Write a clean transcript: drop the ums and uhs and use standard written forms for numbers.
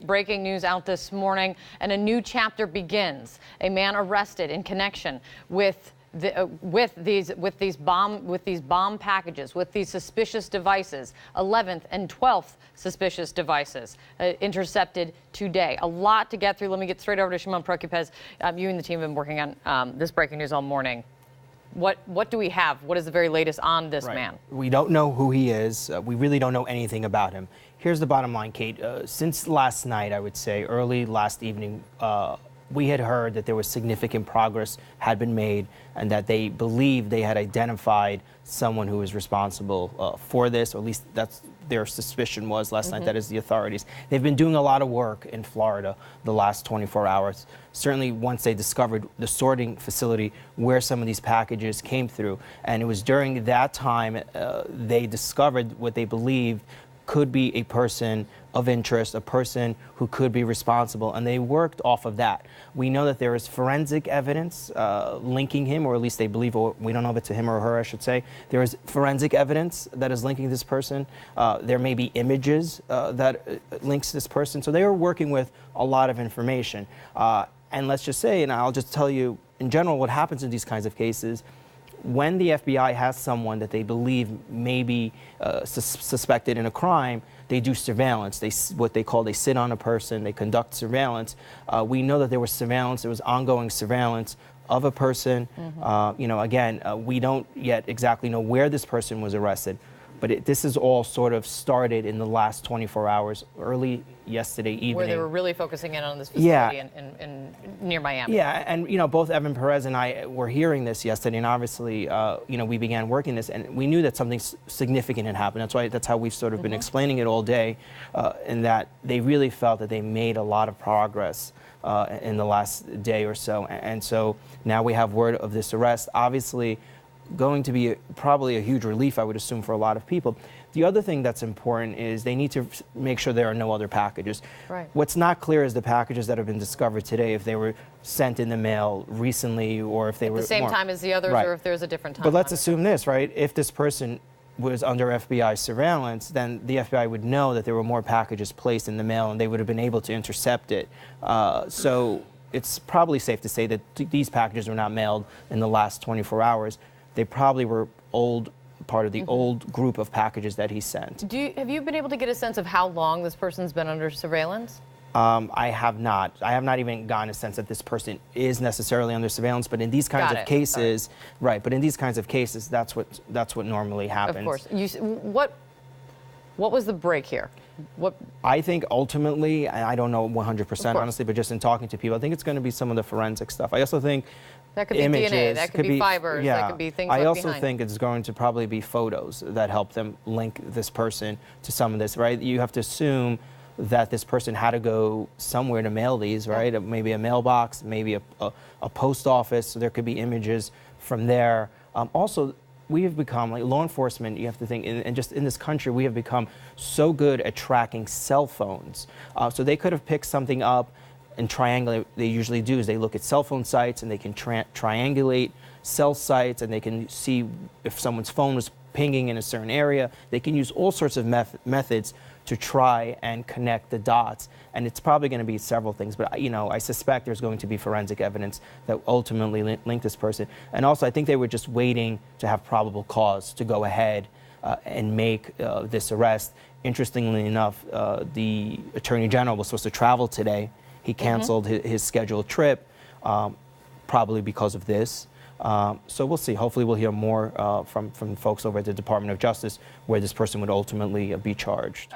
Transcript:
breaking news out this morning, and a new chapter begins. A man arrested in connection with these bomb packages, with these suspicious devices, 11th and 12th suspicious devices intercepted today. A lot to get through. Let me get straight over to Shimon Prokupecz. You and the team have been working on this breaking news all morning. What do we have? What is the very latest on this man? We don't know who he is. We really don't know anything about him. Here's the bottom line, Kate. Since last night, I would say early last evening, we had heard that there was significant progress had been made and that they believed they had identified someone who was responsible for this, or at least that's their suspicion was last night. That is the authorities. They've been doing a lot of work in Florida the last 24 hours. Certainly once they discovered the sorting facility where some of these packages came through. And it was during that time they discovered what they believed could be a person of interest, a person who could be responsible, and they worked off of that. We know that there is forensic evidence linking him, or at least they believe, or we don't know if it's to him or her, I should say. There is forensic evidence that is linking this person. There may be images that links this person. So they are working with a lot of information. And let's just say, and I'll just tell you in general what happens in these kinds of cases, when the FBI has someone that they believe may be suspected in a crime, they do surveillance. They sit on a person, they conduct surveillance. We know that there was surveillance, there was ongoing surveillance of a person. You know, again, we don't yet exactly know where this person was arrested, but this is all sort of started in the last 24 hours, early yesterday evening. Where they were really focusing in on this facility in near Miami. Yeah, and you know, both Evan Perez and I were hearing this yesterday, and obviously, you know, we began working this, and we knew that something significant had happened. That's how we've sort of been explaining it all day, in that they really felt that they made a lot of progress in the last day or so, and so now we have word of this arrest. Obviously, going to be probably a huge relief, I would assume, for a lot of people. The other thing that's important is they need to make sure there are no other packages. Right. What's not clear is the packages that have been discovered today, if they were sent in the mail recently or if they were at the same time as the others, or if there's a different time. But let's assume this, right? If this person was under FBI surveillance, then the FBI would know that there were more packages placed in the mail and they would have been able to intercept it. So it's probably safe to say that these packages were not mailed in the last 24 hours. They probably were part of the old group of packages that he sent. Have you been able to get a sense of how long this person's been under surveillance? I have not. I have not even gotten a sense that this person is necessarily under surveillance. But in these kinds of cases, But in these kinds of cases, that's what normally happens. Of course. What was the break here? I think ultimately, and I don't know 100% honestly, but just in talking to people, I think it's going to be some of the forensic stuff. I also think that could be images, DNA, that could be fibers, that could be things left behind. I also think it's going to probably be photos that help them link this person to some of this, right? You have to assume that this person had to go somewhere to mail these, right? Maybe a mailbox, maybe a post office. So there could be images from there. Also, we have become, like law enforcement, you have to think, and just in this country, we have become so good at tracking cell phones. So they could have picked something up and triangulate. They usually do is they look at cell phone sites and they can triangulate cell sites, and they can see if someone's phone was pinging in a certain area. They can use all sorts of methods to try and connect the dots. And it's probably going to be several things, but you know, I suspect there's going to be forensic evidence that ultimately link this person. And also, I think they were just waiting to have probable cause to go ahead and make this arrest. Interestingly enough, the Attorney General was supposed to travel today. He canceled his scheduled trip, probably because of this. So we'll see. Hopefully we'll hear more from folks over at the Department of Justice where this person would ultimately be charged.